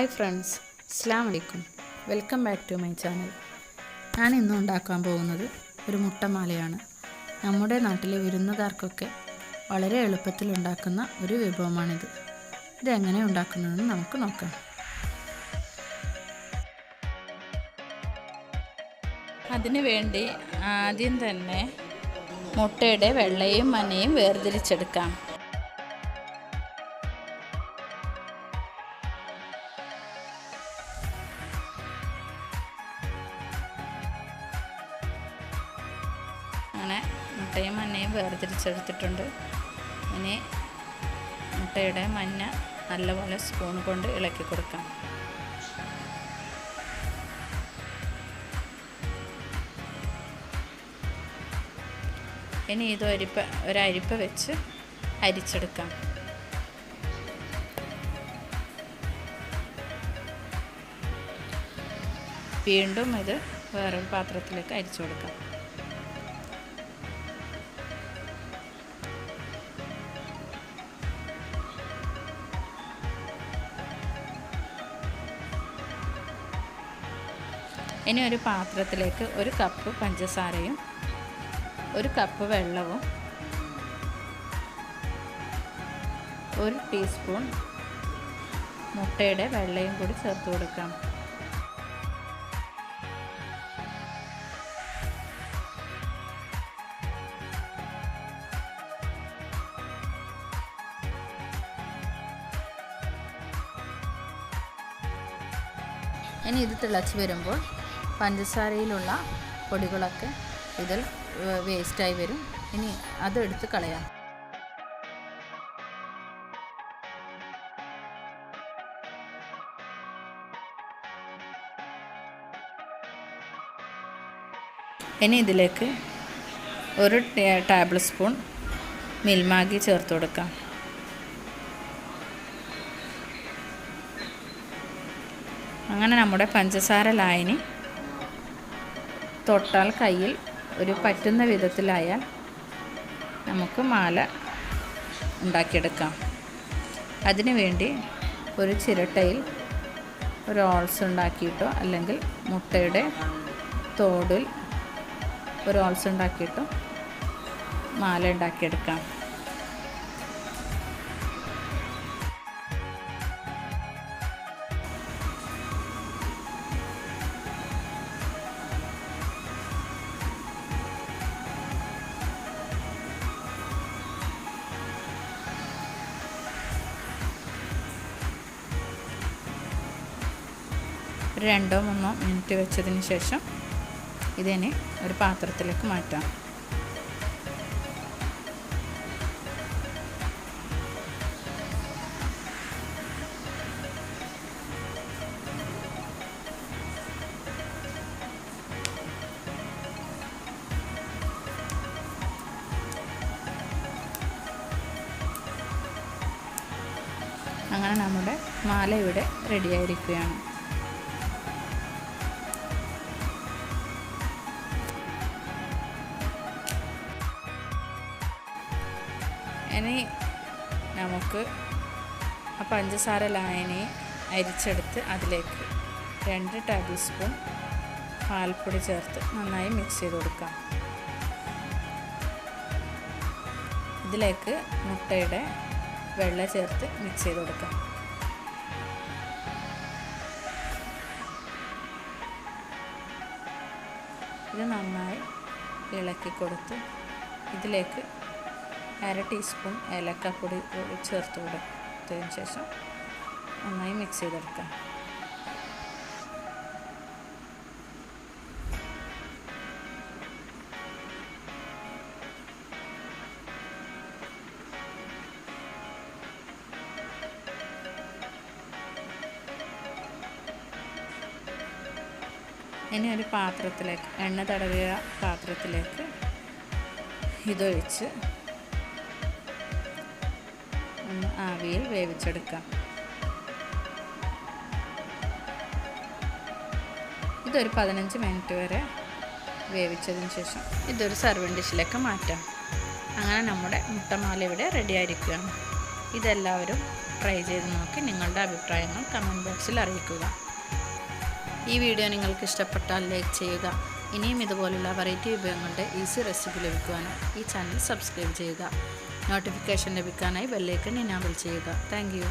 Hi friends, അസ്സലാമു അലൈക്കും. Welcome back to my channel. ഞാൻ ഇന്ന് ഉണ്ടാക്കാൻ പോകുന്നത് ഒരു മുട്ടമാലയാണ്. നമ്മുടെ നാട്ടിലെ വിരുന്നുകാർക്കൊക്കെ വളരെ എളുപ്പത്തിൽ ഉണ്ടാക്കുന്ന ഒരു വിഭവമാണിത്. ഇതെങ്ങനെ ഉണ്ടാക്കുന്നതെന്ന് നമുക്ക് നോക്കാം. അതിനു വേണ്ടി ആദ്യം തന്നെ മുട്ടയുടെ വെള്ളയും മഞ്ഞയും വേർതിരിച്ചെടുക്കാം. അങ്ങനെ മുട്ടയും മഞ്ഞയും വേർതിരിച്ചെടുത്തിട്ടുണ്ട്. ഇനി മുട്ടയുടെ മഞ്ഞ നല്ലപോലെ സ്പൂൺ കൊണ്ട് ഇളക്കി കൊടുക്കാം. ഇനി ഇത് ഒരരിപ്പ വെച്ച് അരിച്ചെടുക്കാം. വീണ്ടും ഇത് വേറൊരു പാത്രത്തിലേക്ക് അരിച്ചു കൊടുക്കാം. ഇനി ഒരു പാത്രത്തിലേക്ക് 1 കപ്പ് പഞ്ചസാരയും 1 കപ്പ് വെള്ളവും 1 ടീസ്പൂൺ മുട്ടയുടെ വെള്ളയും കൂടി ചേർത്ത് കൊടുക്കാം. ഇനി ഇത് തിളച്ച് വരുമ്പോൾ പഞ്ചസാരയിലുള്ള പൊടികളൊക്കെ ഇതിൽ വേസ്റ്റായി വരും. ഇനി അതെടുത്ത് കളയാം. ഇനി ഇതിലേക്ക് 1 ടേബിൾ സ്പൂൺ മിൽമാഗി ചേർത്ത് കൊടുക്കാം. അങ്ങനെ നമ്മുടെ പഞ്ചസാര ലായനി തൊട്ടാൽ കയ്യിൽ ഒരു പറ്റുന്ന വിധത്തിലായാൽ നമുക്ക് മാല ഉണ്ടാക്കിയെടുക്കാം. അതിനു വേണ്ടി ഒരു ചിരട്ടയിൽ ഒരു ഓൾസ് ഉണ്ടാക്കിയിട്ടോ അല്ലെങ്കിൽ മുട്ടയുടെ തോടിൽ ഒരു ഓൾസ് ഉണ്ടാക്കിയിട്ടോ മാല ഉണ്ടാക്കിയെടുക്കാം. ഒരു 2-3 മിനിറ്റ് വെച്ചതിന് ശേഷം ഇതിനെ ഒരു പാത്രത്തിലേക്ക് മാറ്റാം. അങ്ങനെ നമ്മുടെ മാല ഇവിടെ റെഡിയായിരിക്കുകയാണ്. ഇനി നമുക്ക് ആ പഞ്ചസാര ലായനി അരിച്ചെടുത്ത് അതിലേക്ക് 2 ടേബിൾ സ്പൂൺ പാൽപ്പൊടി ചേർത്ത് നന്നായി മിക്സ് ചെയ്ത് കൊടുക്കാം. ഇതിലേക്ക് മുട്ടയുടെ വെള്ള ചേർത്ത് മിക്സ് ചെയ്ത് കൊടുക്കാം. ഇത് നന്നായി ഇളക്കി കൊടുത്ത് ഇതിലേക്ക് 1/2 ടീസ്പൂൺ ഏലക്കാപ്പൊടി കൂടി ചേർത്ത് കൊടുത്തതിന് ശേഷം നന്നായി മിക്സ് ചെയ്തെടുക്കാം. ഇനി ഒരു പാത്രത്തിലേക്ക് എണ്ണ തടവിയ പാത്രത്തിലേക്ക് ഇതൊഴിച്ച് ഒന്ന് ആവിയിൽ വേവിച്ചെടുക്കാം. ഇതൊരു 15 മിനിറ്റ് വരെ വേവിച്ചതിന് ശേഷം ഇതൊരു സർവിങ് ഡിഷിലേക്ക് മാറ്റാം. അങ്ങനെ നമ്മുടെ മുട്ടമാല ഇവിടെ റെഡി ആയിരിക്കുകയാണ്. ഇതെല്ലാവരും ട്രൈ ചെയ്ത് നോക്കി നിങ്ങളുടെ അഭിപ്രായങ്ങൾ കമൻറ്റ് ബോക്സിൽ അറിയിക്കുക. ഈ വീഡിയോ നിങ്ങൾക്ക് ഇഷ്ടപ്പെട്ടാൽ ലൈക്ക് ചെയ്യുക. ഇനിയും ഇതുപോലുള്ള വെറൈറ്റി വിഭവങ്ങളുടെ ഈസി റെസിപ്പി ലഭിക്കുവാനും ഈ ചാനൽ സബ്സ്ക്രൈബ് ചെയ്യുക. നോട്ടിഫിക്കേഷൻ ലഭിക്കാനായി ബെല്ലൈക്കൺ എനേബിൾ ചെയ്യുക. Thank you.